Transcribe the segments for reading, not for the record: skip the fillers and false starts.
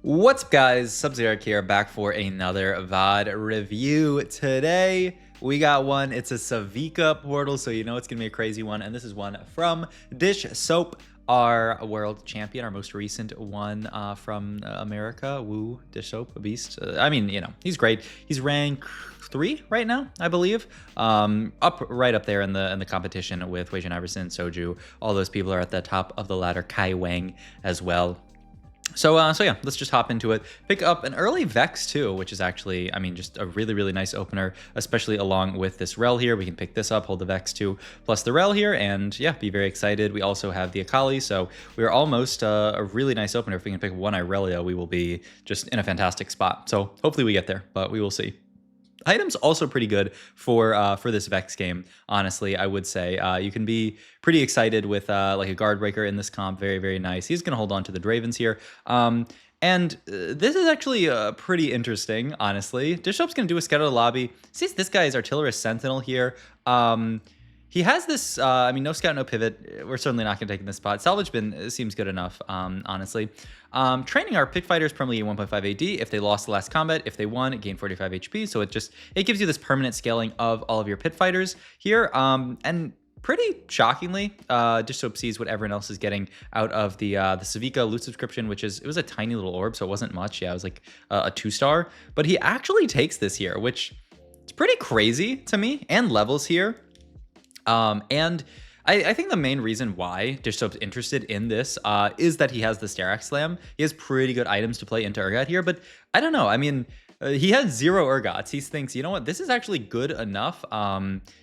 What's up, guys? Sub-Zero here, back for another VOD review. Today, we got one. It's a Savika portal, so you know it's going to be a crazy one. And this is one from Dishsoap, our world champion, our most recent one from America. Woo, Dishsoap, a beast. I mean, you know, he's great. He's rank 3 right now, I believe. Right up there in the competition with WasianIverson, Soju. All those people are at the top of the ladder. Kai Wang as well. So yeah, let's just hop into it. Pick up an early Vex too, which is actually, I mean, just a really, really nice opener, especially along with this Rel here. We can pick this up, hold the Vex 2 plus the Rel here, and yeah, be very excited. We also have the Akali, so we're almost a really nice opener. If we can pick one Irelia, we will be just in a fantastic spot. So hopefully we get there, but we will see. Item's also pretty good for this Vex game, honestly, I would say. You can be pretty excited with like a Guard Breaker in this comp. Very, very nice. He's going to hold on to the Dravens here. And this is actually pretty interesting, honestly. Dishsoap's going to do a Scout of the Lobby. Sees this guy is Artillerist Sentinel here. He has this, I mean, no scout, no pivot. We're certainly not going to take in this spot. Salvage bin seems good enough, honestly. Training our pick fighters permanently 1.5 AD. If they lost the last combat, if they won, it gained 45 HP. So it gives you this permanent scaling of all of your pit fighters here. And pretty shockingly, Dishsoap sees what everyone else is getting out of the Savika loot subscription, which is, it was a tiny little orb, so it wasn't much. Yeah, it was like a 2-star. But he actually takes this here, which is pretty crazy to me, and levels here. And I think the main reason why Dishsoap's interested in this is that he has the Sterax Slam. He has pretty good items to play into Urgot here, but I don't know. I mean, he has 0 Urgots. He thinks, you know what, this is actually good enough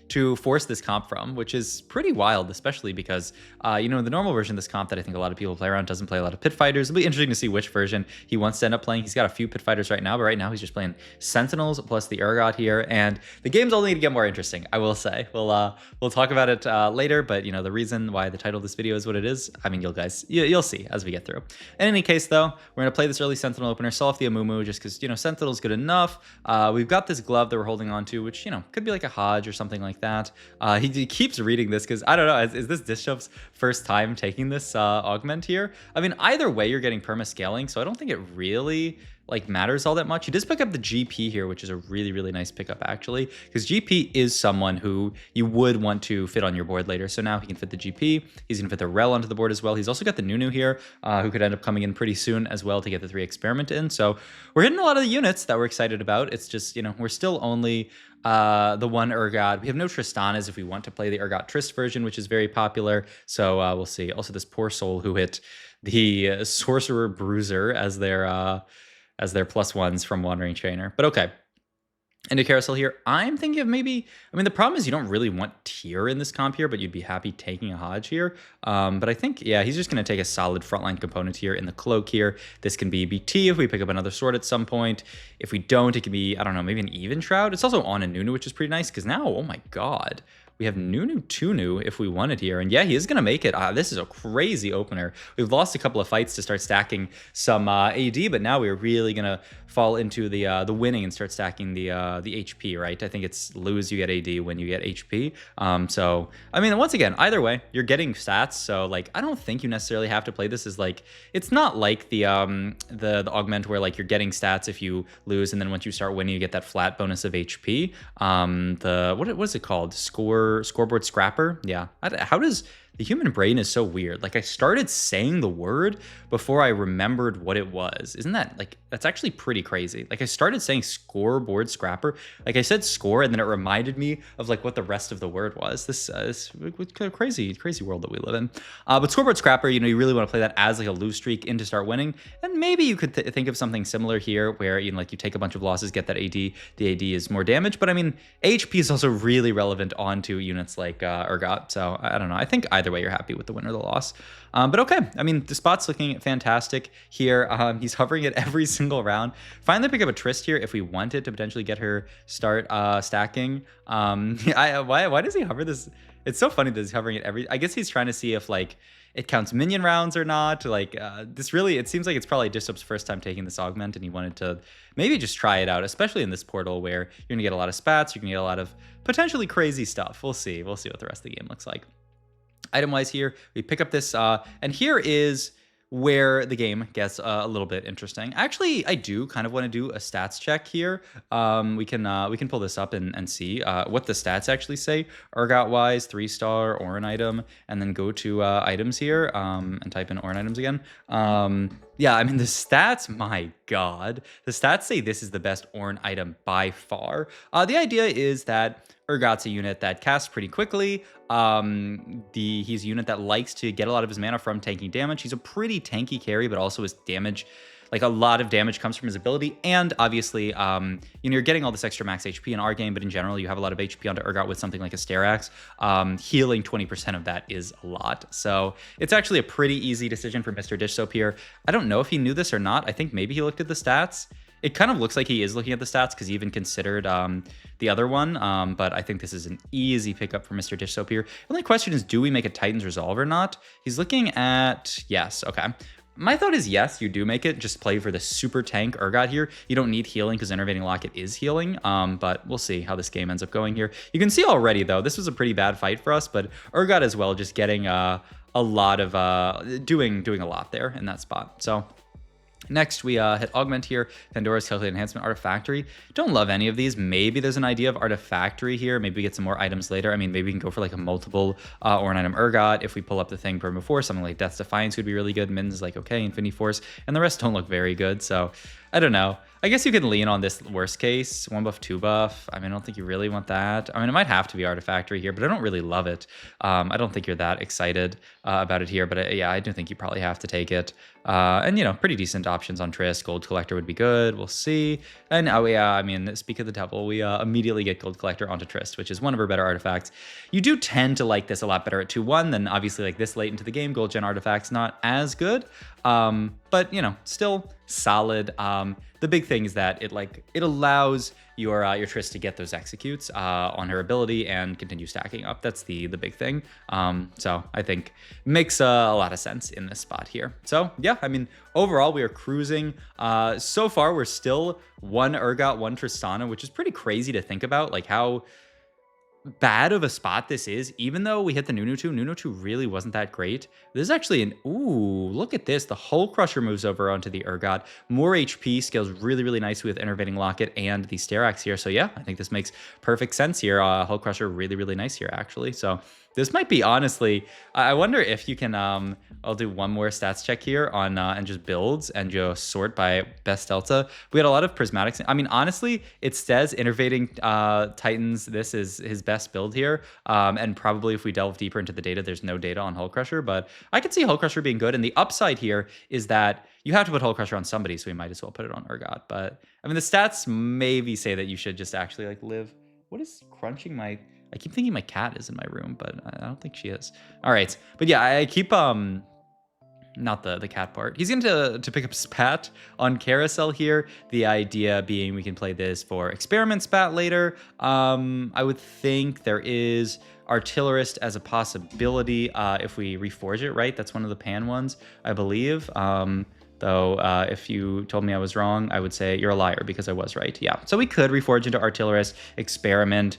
to force this comp from, which is pretty wild, especially because, you know, the normal version of this comp that I think a lot of people play around doesn't play a lot of pit fighters. It'll be interesting to see which version he wants to end up playing. He's got a few pit fighters right now, but right now he's just playing Sentinels plus the Urgot here, and the game's only going to get more interesting, I will say. We'll talk about it later, but, you know, the reason why the title of this video is what it is, I mean, you'll see as we get through. In any case, though, we're going to play this early Sentinel opener, sell off the Amumu, just because, you know, Sentinel's good enough. We've got this glove that we're holding on to, which, you know, could be like a Hodge or something like that. He keeps reading this because, I don't know, is this Dishsoap's first time taking this augment here? I mean, either way, you're getting perma scaling, so I don't think it really like matters all that much. He does pick up the GP here, which is a really, really nice pickup actually, because GP is someone who you would want to fit on your board later. So now he can fit the GP. He's gonna fit the Rel onto the board as well. He's also got the Nunu here, who could end up coming in pretty soon as well to get the 3 experiment in. So we're hitting a lot of the units that we're excited about. It's just, you know, we're still only the one Urgot. We have no Tristanas if we want to play the Urgot Trist version, which is very popular. So we'll see. Also, this poor soul who hit the Sorcerer Bruiser as their +1s from Wandering Trainer. But okay. Into Carousel here, I'm thinking of maybe, I mean, the problem is you don't really want tier in this comp here, but you'd be happy taking a Hodge here. But I think, yeah, he's just going to take a solid frontline component here in the Cloak here. This can be BT if we pick up another sword at some point. If we don't, it can be, I don't know, maybe an Even Shroud. It's also on a Nunu, which is pretty nice, because now, oh my god, we have Nunu Tunu if we wanted here. And yeah, he is going to make it. This is a crazy opener. We've lost a couple of fights to start stacking some AD, but now we're really going to fall into the winning and start stacking the HP, right? I think it's lose, you get AD, when you get HP. So, I mean, once again, either way, you're getting stats. So, like, I don't think you necessarily have to play this as, like, it's not like the augment where, like, you're getting stats if you lose, and then once you start winning, you get that flat bonus of HP. What is it called? Scoreboard Scrapper? Yeah. How does... The human brain is so weird. Like, I started saying the word before I remembered what it was. Isn't that, like, that's actually pretty crazy. Like, I started saying scoreboard scrapper. Like, I said score, and then it reminded me of, like, what the rest of the word was. This is a crazy world that we live in. But scoreboard scrapper, you know, you really want to play that as, like, a lose streak in to start winning. And maybe you could think of something similar here where, you know, like, you take a bunch of losses, get that AD. The AD is more damage. But, I mean, HP is also really relevant onto units like Urgot. So, I don't know. I think either way, you're happy with the win or the loss. But okay, I mean, the spot's looking fantastic here. He's hovering it every single round. Finally pick up a Trist here if we wanted to potentially get her start stacking. Why does he hover this? It's so funny that he's hovering it every... I guess he's trying to see if, like, it counts minion rounds or not. Like, this really... It seems like it's probably Dishsoap's first time taking this augment, and he wanted to maybe just try it out, especially in this portal where you're going to get a lot of spats, you're going to get a lot of potentially crazy stuff. We'll see. We'll see what the rest of the game looks like. Item-wise here, we pick up this, and here is where the game gets a little bit interesting. Actually, I do kind of want to do a stats check here. We can pull this up and see what the stats actually say. Urgot wise, 3-star Ornn item, and then go to items here and type in Ornn items again. Yeah, I mean, the stats, my God. The stats say this is the best Ornn item by far. The idea is that Urgot's a unit that casts pretty quickly. He's a unit that likes to get a lot of his mana from tanking damage. He's a pretty tanky carry, but also his damage, like a lot of damage comes from his ability. And obviously, you're getting all this extra max HP in our game, but in general, you have a lot of HP onto Urgot with something like a Sterax. Healing 20% of that is a lot. So it's actually a pretty easy decision for Mr. Dishsoap here. I don't know if he knew this or not. I think maybe he looked at the stats. It kind of looks like he is looking at the stats because he even considered the other one. But I think this is an easy pickup for Mr. Dishsoap here. The only question is, do we make a Titan's Resolve or not? He's looking at yes. Okay. My thought is yes, you do make it. Just play for the super tank Urgot here. You don't need healing because Enervating Locket is healing. But we'll see how this game ends up going here. You can see already, though, this was a pretty bad fight for us. But Urgot as well, just getting a lot of doing a lot there in that spot. So next, we hit Augment here, Pandora's Calculate Enhancement, Artifactory. Don't love any of these. Maybe there's an idea of Artifactory here. Maybe we get some more items later. I mean, maybe we can go for like a multiple or an item Urgot. If we pull up the thing from before, something like Death's Defiance would be really good. Min's like, okay, Infinity Force. And the rest don't look very good. So I don't know. I guess you can lean on this worst case, 1 buff, 2 buff. I mean, I don't think you really want that. I mean, it might have to be Artifactory here, but I don't really love it. I don't think you're that excited about it here, but yeah, I do think you probably have to take it. And, pretty decent options on Triss. Gold Collector would be good. We'll see. And, oh, yeah, I mean, speak of the devil, we immediately get Gold Collector onto Triss, which is one of our better artifacts. You do tend to like this a lot better at 2-1 than obviously like this late into the game. Gold Gen artifacts not as good, but, still solid. The big thing is that it allows your Triss to get those executes on her ability and continue stacking up. That's the big thing. So I think makes a lot of sense in this spot here. So yeah, I mean, overall we are cruising. So far we're still 1 Urgot, 1 Tristana, which is pretty crazy to think about, like how bad of a spot this is. Even though we hit the Nunu 2, Nunu 2 really wasn't that great. There's actually ooh, look at this. The Hull Crusher moves over onto the Urgot. More HP, scales really, really nicely with Enervating Locket and the Sterax here. So yeah, I think this makes perfect sense here. Hull Crusher really, really nice here, actually. So this might be, honestly, I wonder if you can, I'll do one more stats check here on, and just builds and just sort by best delta. We had a lot of prismatics. I mean, honestly, it says Innervating Titans, this is his best build here. And probably if we delve deeper into the data, there's no data on Hull Crusher, but I could see Hull Crusher being good. And the upside here is that you have to put Hull Crusher on somebody, so we might as well put it on Urgot. But I mean, the stats maybe say that you should just actually like live. What is crunching my... I keep thinking my cat is in my room, but I don't think she is. All right. But yeah, I keep, not the cat part. He's going to pick up Spat on Carousel here. The idea being we can play this for Experiment Spat later. I would think there is Artillerist as a possibility if we reforge it, right? That's one of the pan ones, I believe. Though, if you told me I was wrong, I would say you're a liar because I was right. Yeah, so we could reforge into Artillerist, Experiment.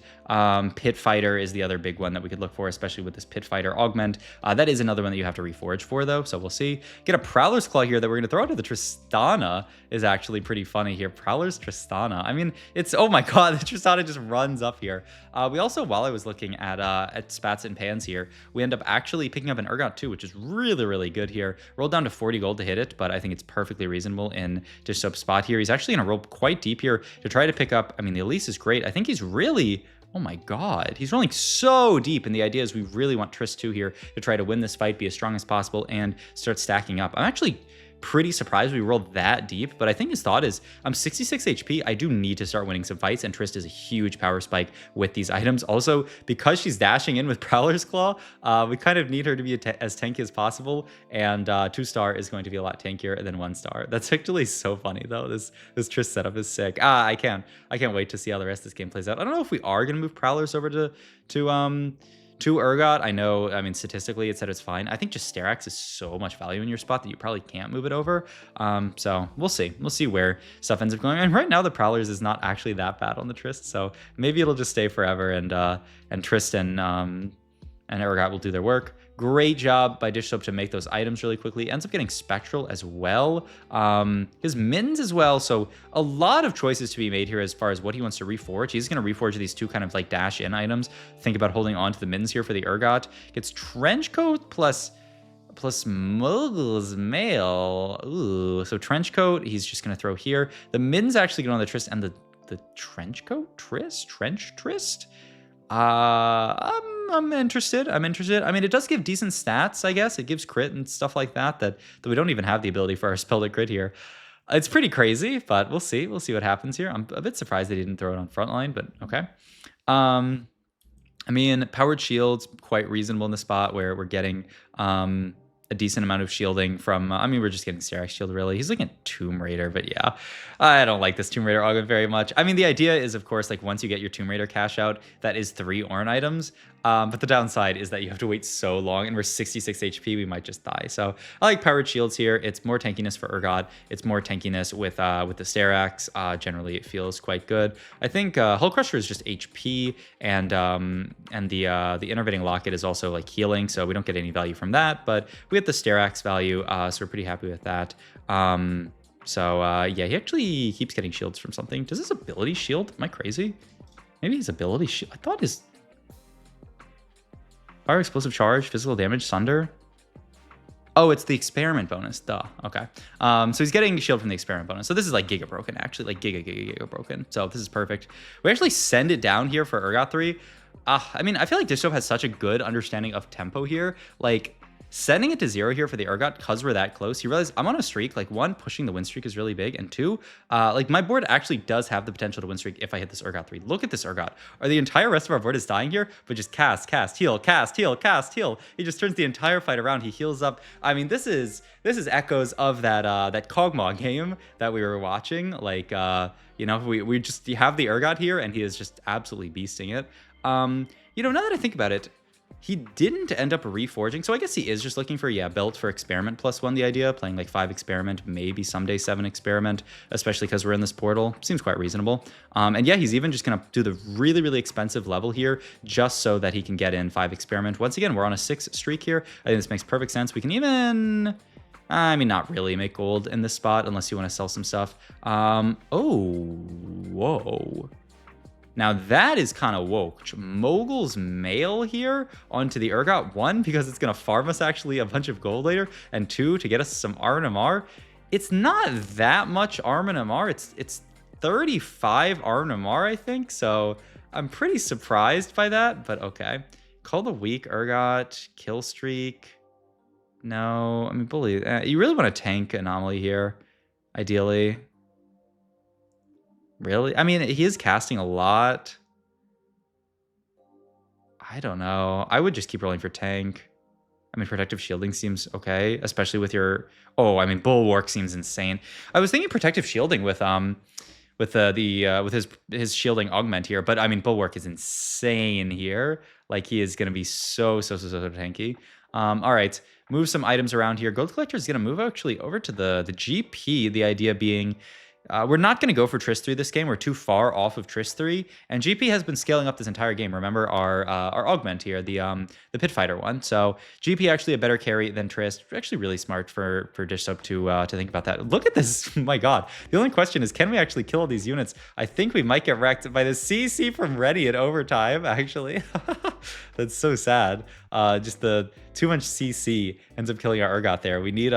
Pit Fighter is the other big one that we could look for, especially with this Pit Fighter augment. That is another one that you have to reforge for, though, so we'll see. Get a Prowler's Claw here that we're going to throw into the Tristana is actually pretty funny here. Prowler's Tristana. I mean, it's, oh my god, the Tristana just runs up here. We also, while I was looking at Spats and Pans here, we end up actually picking up an Urgot too, which is really, really good here. Rolled down to 40 gold to hit it, but I think it's perfectly reasonable in Dishsoap's spot here. He's actually going to roll quite deep here to try to pick up, I mean, the Elise is great. I think he's really... Oh my god, he's rolling so deep, and the idea is we really want Triss 2 here to try to win this fight, be as strong as possible, and start stacking up. I'm actually pretty surprised we rolled that deep, but I think his thought is, I'm 66 HP, I do need to start winning some fights, and Triss is a huge power spike with these items. Also, because she's dashing in with Prowler's Claw, we kind of need her to be as tanky as possible, and 2-star is going to be a lot tankier than 1-star. That's actually so funny, though. This Triss setup is sick. I can't wait to see how the rest of this game plays out. I don't know if we are going to move Prowlers over to Urgot. I know, I mean, statistically it said it's fine. I think just Sterax is so much value in your spot that you probably can't move it over. So we'll see. We'll see where stuff ends up going. And right now the Prowlers is not actually that bad on the Trist, so maybe it'll just stay forever, and Tristan and Urgot will do their work. Great job by Dishsoap to make those items really quickly. Ends up getting Spectral as well. His Mittens as well. So a lot of choices to be made here as far as what he wants to reforge. He's going to reforge these two kind of like dash in items. Think about holding on to the Mittens here for the Urgot. Gets Trenchcoat plus Mogul's Mail. Ooh, so Trenchcoat, he's just going to throw here. The Mittens actually get on the Trist and the Trenchcoat? Trench Trist? I'm interested. I mean, it does give decent stats, I guess. It gives crit and stuff like that we don't even have the ability for our spell to crit here. It's pretty crazy, but we'll see. We'll see what happens here. I'm a bit surprised they didn't throw it on frontline, but okay. I mean, powered shields, quite reasonable in the spot where we're getting a decent amount of shielding from, I mean, we're just getting Sterak's shield, really. He's looking at Tomb Raider, but yeah, I don't like this Tomb Raider augment very much. I mean, the idea is, of course, like once you get your Tomb Raider cash out, that is 3 Ornn items. But the downside is that you have to wait so long, and we're 66 HP, we might just die. So I like powered shields here. It's more tankiness for Urgot. It's more tankiness with the Sterak's. Generally, it feels quite good. I think Hull Crusher is just HP, and the Innervating Locket is also like healing, so we don't get any value from that. But we get the Sterak's value, so we're pretty happy with that. Yeah, he actually keeps getting shields from something. Does his ability shield? Am I crazy? Maybe his ability shield. I thought his Fire, Explosive Charge, Physical Damage, Sunder. Oh, it's the Experiment bonus. Duh. Okay. So he's getting shield from the Experiment bonus. So this is like Giga Broken, actually. Like Giga Broken. So this is perfect. We actually send it down here for Urgot 3. I mean, I feel like Dishsoap has such a good understanding of tempo here. Like, sending it to 0 here for the Urgot, because we're that close, you realize I'm on a streak. Like, 1, pushing the win streak is really big, and 2, like, my board actually does have the potential to win streak if I hit this Urgot 3. Look at this Urgot. Or the entire rest of our board is dying here, but just cast, heal, cast, heal, cast, heal. He just turns the entire fight around. He heals up. I mean, this is echoes of that Kog'Maw game that we were watching. Like, you know, we just have the Urgot here, and he is just absolutely beasting it. You know, now that I think about it, he didn't end up reforging, so I guess he is just looking for, yeah, belt for Experiment +1, the idea, playing like 5 Experiment, maybe someday 7 Experiment, especially because we're in this portal. Seems quite reasonable. And yeah, he's even just going to do the really, really expensive level here, just so that he can get in 5 Experiment. Once again, we're on a 6 streak here. I think this makes perfect sense. We can even, I mean, not really make gold in this spot, unless you want to sell some stuff. Oh, whoa. Now that is kind of woke. Mogul's Mail here onto the Urgot. 1, because it's going to farm us actually a bunch of gold later, and 2, to get us some RNMR. It's not that much RNMR. It's 35 RNMR, I think. So I'm pretty surprised by that, but okay. Call the weak Urgot, kill streak. No, I mean, bully. You really want to tank Anomaly here, ideally. Really? I mean, he is casting a lot. I don't know. I would just keep rolling for tank. I mean, protective shielding seems okay, especially with your... Oh, I mean, bulwark seems insane. I was thinking protective shielding with his shielding augment here, but I mean, bulwark is insane here. Like, he is going to be so tanky. All right, move some items around here. Gold Collector is going to move actually over to the GP. The idea being, we're not going to go for Trist 3 this game. We're too far off of Trist 3. And GP has been scaling up this entire game. Remember our augment here, the Pit Fighter one. So GP actually a better carry than Trist. Actually really smart for Dishsoap to think about that. Look at this. My God. The only question is, can we actually kill all these units? I think we might get wrecked by the CC from Rennie in overtime, actually. That's so sad. Just the too much CC ends up killing our Urgot there. We need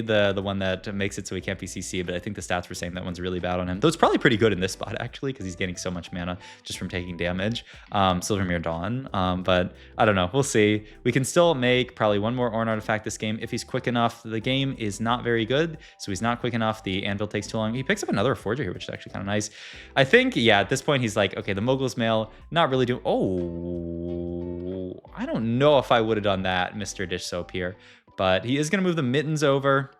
the one that makes it so he can't be CC, but I think the stats were saying that one's really bad on him. Though it's probably pretty good in this spot, actually, because he's getting so much mana just from taking damage. Silvermere Dawn. But I don't know. We'll see. We can still make probably one more Ornn artifact this game if he's quick enough. The game is not very good, so he's not quick enough. The Anvil takes too long. He picks up another Forger here, which is actually kind of nice. I think, yeah, at this point, he's like, okay, the Mogul's Mail, not really doing... Oh, I don't know if I would have done that, Mr. Dishsoap here. But he is going to move the Mittens over.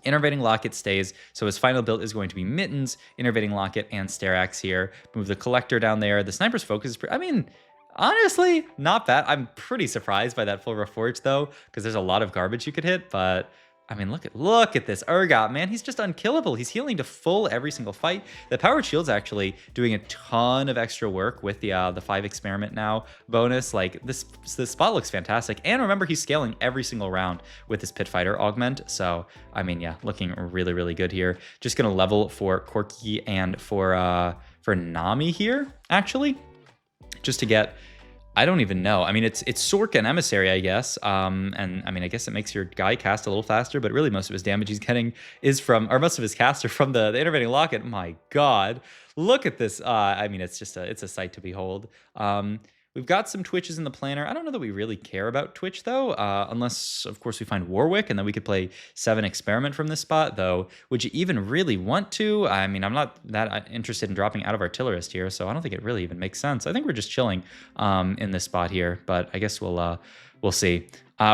Innervating Locket stays, so his final build is going to be Mittens, Innervating Locket, and Sterak's here. Move the Collector down there. The Sniper's Focus is I mean, honestly, not bad. I'm pretty surprised by that full Reforge, though, because there's a lot of garbage you could hit, but I mean, look at this Urgot, man. He's just unkillable. He's healing to full every single fight. The powered shield's actually doing a ton of extra work with the 5 experiment now bonus. Like this spot looks fantastic. And remember, he's scaling every single round with his pit fighter augment. So I mean, yeah, looking really, really good here. Just gonna level for Corki and for Nami here, actually, just to get. I don't even know. I mean, it's Sork and Emissary, I guess. And I mean, I guess it makes your guy cast a little faster, but really most of his damage he's getting is from, or most of his casts are from the intervening locket. My God, look at this. I mean, it's just it's a sight to behold. We've got some Twitches in the planner. I don't know that we really care about Twitch, though, unless, of course, we find Warwick, and then we could play 7 Experiment from this spot, though. Would you even really want to? I mean, I'm not that interested in dropping out of Artillerist here, so I don't think it really even makes sense. I think we're just chilling in this spot here, but I guess we'll see.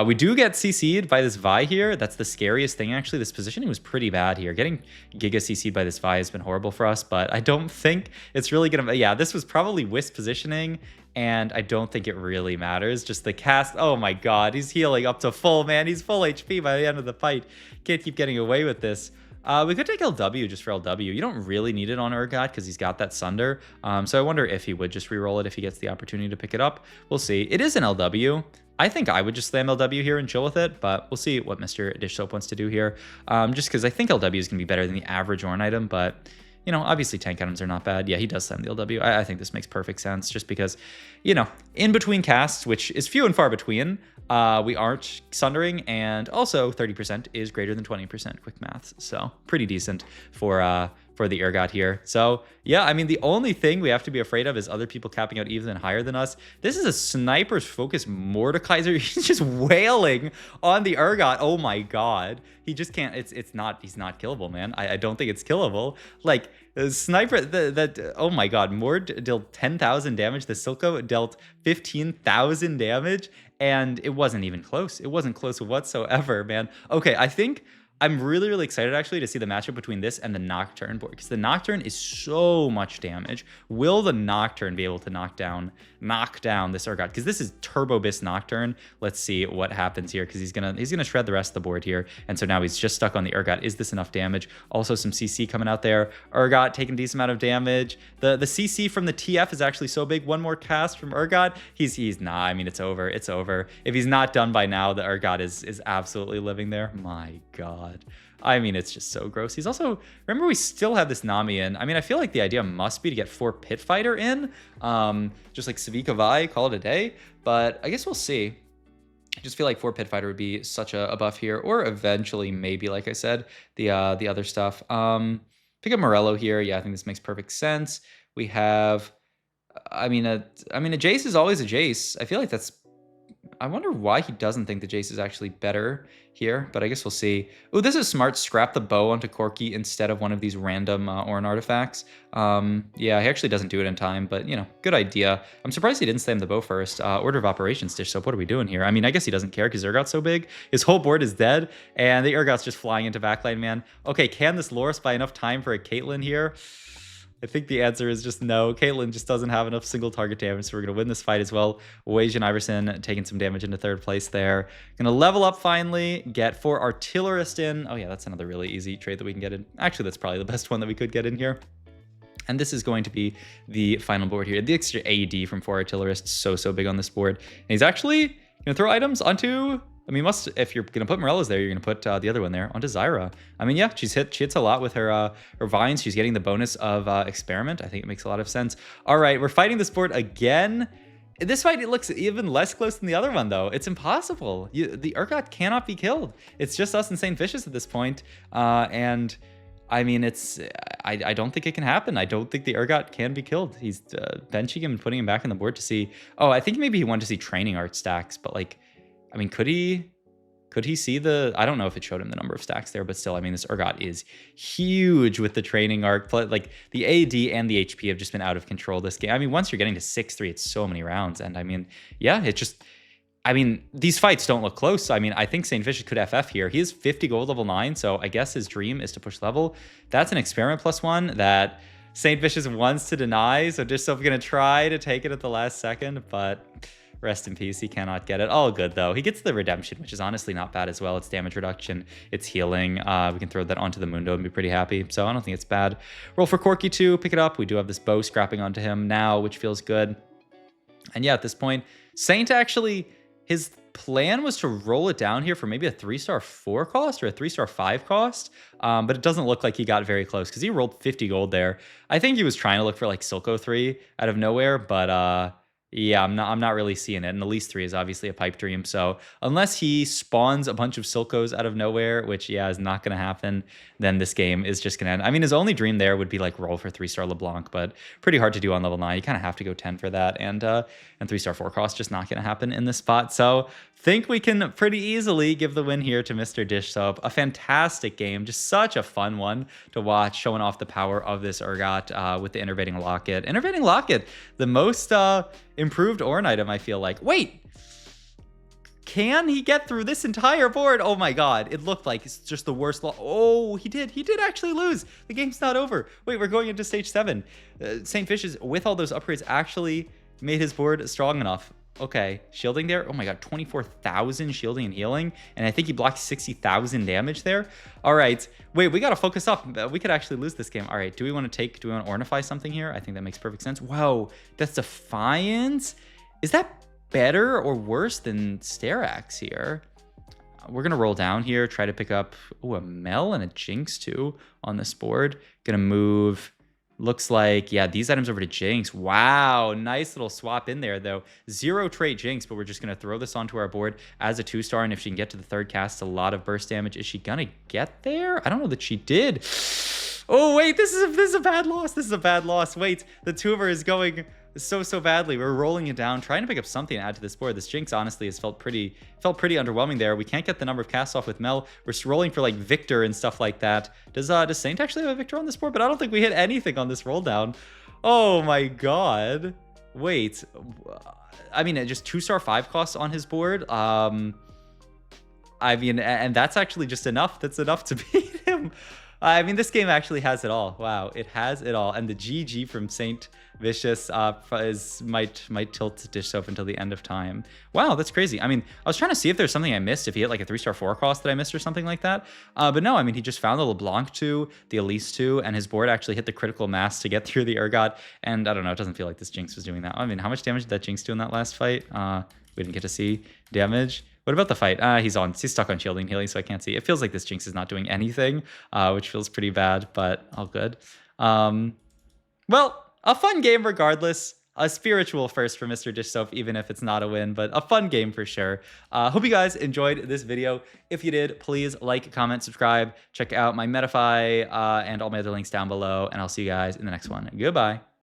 We do get CC'd by this Vi here. That's the scariest thing, actually. This positioning was pretty bad here. Getting Giga CC'd by this Vi has been horrible for us, but I don't think it's really going to... Yeah, this was probably Wisp positioning, and I don't think it really matters. Just the cast... Oh my God, he's healing up to full, man. He's full HP by the end of the fight. Can't keep getting away with this. We could take LW just for LW. You don't really need it on Urgot because he's got that Sunder. So I wonder if he would just reroll it if he gets the opportunity to pick it up. We'll see. It is an LW. I think I would just slam LW here and chill with it, but we'll see what Mr. Dishsoap wants to do here. Just because I think LW is going to be better than the average Ornn item, but... You know, obviously tank items are not bad. Yeah, he does slam the LW. I think this makes perfect sense just because, you know, in between casts, which is few and far between, we aren't sundering, and also 30% is greater than 20%, quick maths. So pretty decent for the Urgot here. So yeah, I mean, the only thing we have to be afraid of is other people capping out even higher than us. This is a sniper's focus Mordekaiser. He's just wailing on the Urgot. Oh my God. He just can't, he's not killable, man. I don't think it's killable. Like, the sniper, oh my God, Mord dealt 10,000 damage. The Silco dealt 15,000 damage, and it wasn't even close. It wasn't close whatsoever, man. Okay, I think I'm really, really excited actually to see the matchup between this and the Nocturne board, because the Nocturne is so much damage. Will the Nocturne be able to knock down this Urgot? Because this is Turbo Bis Nocturne. Let's see what happens here, because he's gonna shred the rest of the board here. And so now he's just stuck on the Urgot. Is this enough damage? Also some CC coming out there. Urgot taking a decent amount of damage. The CC from the TF is actually so big. One more cast from Urgot. He's nah. I mean, it's over. It's over. If he's not done by now, the Urgot is absolutely living there. My God. I mean, it's just so gross. He's also, remember, we still have this Nami in. I mean, I feel like the idea must be to get 4 Pit Fighter in, just like Savika Vi, call it a day. But I guess we'll see. I just feel like 4 Pit Fighter would be such a buff here, or eventually maybe, like I said, the other stuff. Pick up Morello here. Yeah, I think this makes perfect sense. We have, I mean, a Jace is always a Jace. I feel like that's, I wonder why he doesn't think the Jace is actually better here, but I guess we'll see. Oh, this is smart. Scrap the bow onto Corki instead of one of these random Ornn artifacts. Yeah, he actually doesn't do it in time, but, you know, good idea. I'm surprised he didn't slam the bow first. Order of Operations, Dishsoap. What are we doing here? I mean, I guess he doesn't care because Urgot's so big. His whole board is dead, and the Urgot's just flying into backline, man. Okay, can this Loris buy enough time for a Caitlyn here? I think the answer is just no. Caitlyn just doesn't have enough single target damage, so we're going to win this fight as well. WasianIverson taking some damage into 3rd place there. Going to level up finally, get 4 Artillerist in. Oh yeah, that's another really easy trade that we can get in. Actually, that's probably the best one that we could get in here. And this is going to be the final board here. The extra AD from 4 Artillerists, so big on this board. And he's actually going to throw items onto... I mean, if you're going to put Morello's there, you're going to put the other one there onto Zyra. I mean, yeah, she hits a lot with her vines. She's getting the bonus of Experiment. I think it makes a lot of sense. All right, we're fighting this board again. This fight, it looks even less close than the other one, though. It's impossible. The Urgot cannot be killed. It's just us insane fishes at this point. And... I mean, I don't think it can happen. I don't think the Urgot can be killed. He's benching him and putting him back on the board to see... Oh, I think maybe he wanted to see training art stacks, but like... I mean, could he see the... I don't know if it showed him the number of stacks there, but still, I mean, this Urgot is huge with the training arc. Like, the AD and the HP have just been out of control this game. I mean, once you're getting to 6-3, it's so many rounds. And I mean, yeah, it just... I mean, these fights don't look close. I mean, I think St. Vicious could FF here. He is 50 gold level 9, so I guess his dream is to push level. That's an Experiment +1 that St. Vicious wants to deny, so Dishsoap's going to try to take it at the last second, but... Rest in peace. He cannot get it. All good, though. He gets the redemption, which is honestly not bad as well. It's damage reduction. It's healing. We can throw that onto the Mundo and be pretty happy. So I don't think it's bad. Roll for Corky, too. Pick it up. We do have this bow scrapping onto him now, which feels good. And yeah, at this point, Saint actually, his plan was to roll it down here for maybe a 3-star 4 cost or a 3-star 5 cost. But it doesn't look like he got very close because he rolled 50 gold there. I think he was trying to look for like Silco 3 out of nowhere, but yeah, I'm not really seeing it. And Elise 3 is obviously a pipe dream. So unless he spawns a bunch of Silcos out of nowhere, which yeah, is not going to happen, then this game is just going to end. I mean, his only dream there would be like roll for 3-star LeBlanc, but pretty hard to do on level 9. You kind of have to go 10 for that. And 3-star 4 cost just not going to happen in this spot. So think we can pretty easily give the win here to Mr. Dishsoap. A fantastic game, just such a fun one to watch, showing off the power of this Urgot with the Innervating Locket. Innervating Locket, the most improved Ornn item, I feel like. Wait, can he get through this entire board? Oh my god, it looked like it's just the worst. Oh, he did actually lose. The game's not over. Wait, we're going into stage 7. St. Fishes, with all those upgrades, actually made his board strong enough. Okay, shielding there. Oh my god, 24,000 shielding and healing. And I think he blocked 60,000 damage there. All right. Wait, we got to focus up. We could actually lose this game. All right, do we want to Ornify something here? I think that makes perfect sense. Whoa, that's Defiance. Is that better or worse than Starax here? We're going to roll down here, try to pick up a Mel and a Jinx too on this board. Going to move... Looks like, yeah, these items over to Jinx. Wow, nice little swap in there, though. 0 trait Jinx, but we're just going to throw this onto our board as a 2-star, and if she can get to the 3rd cast, a lot of burst damage. Is she going to get there? I don't know that she did. Oh, wait, this is a bad loss. This is a bad loss. Wait, the Tuber is going so badly. We're rolling it down, trying to pick up something to add to this board. This Jinx, honestly, has felt pretty underwhelming there. We can't get the number of casts off with Mel. We're rolling for, like, Victor and stuff like that. Does Saint actually have a Victor on this board? But I don't think we hit anything on this roll down. Oh, my God. Wait. I mean, just 2-star 5 costs on his board. I mean, and that's actually just enough. That's enough to beat him. I mean, this game actually has it all. Wow, it has it all. And the GG from Saint Vicious might tilt Dishsoap until the end of time. Wow, that's crazy. I mean, I was trying to see if there's something I missed, if he hit like a 3-star 4 cost that I missed or something like that. But no, I mean, he just found the LeBlanc 2, the Elise 2, and his board actually hit the critical mass to get through the Urgot. And I don't know, it doesn't feel like this Jinx was doing that. I mean, how much damage did that Jinx do in that last fight? We didn't get to see damage. What about the fight? He's stuck on shielding and healing, so I can't see. It feels like this Jinx is not doing anything, which feels pretty bad, but all good. Well, a fun game regardless. A spiritual first for Mr. Dishsoap, even if it's not a win, but a fun game for sure. Hope you guys enjoyed this video. If you did, please like, comment, subscribe. Check out my Metafy and all my other links down below, and I'll see you guys in the next one. Goodbye.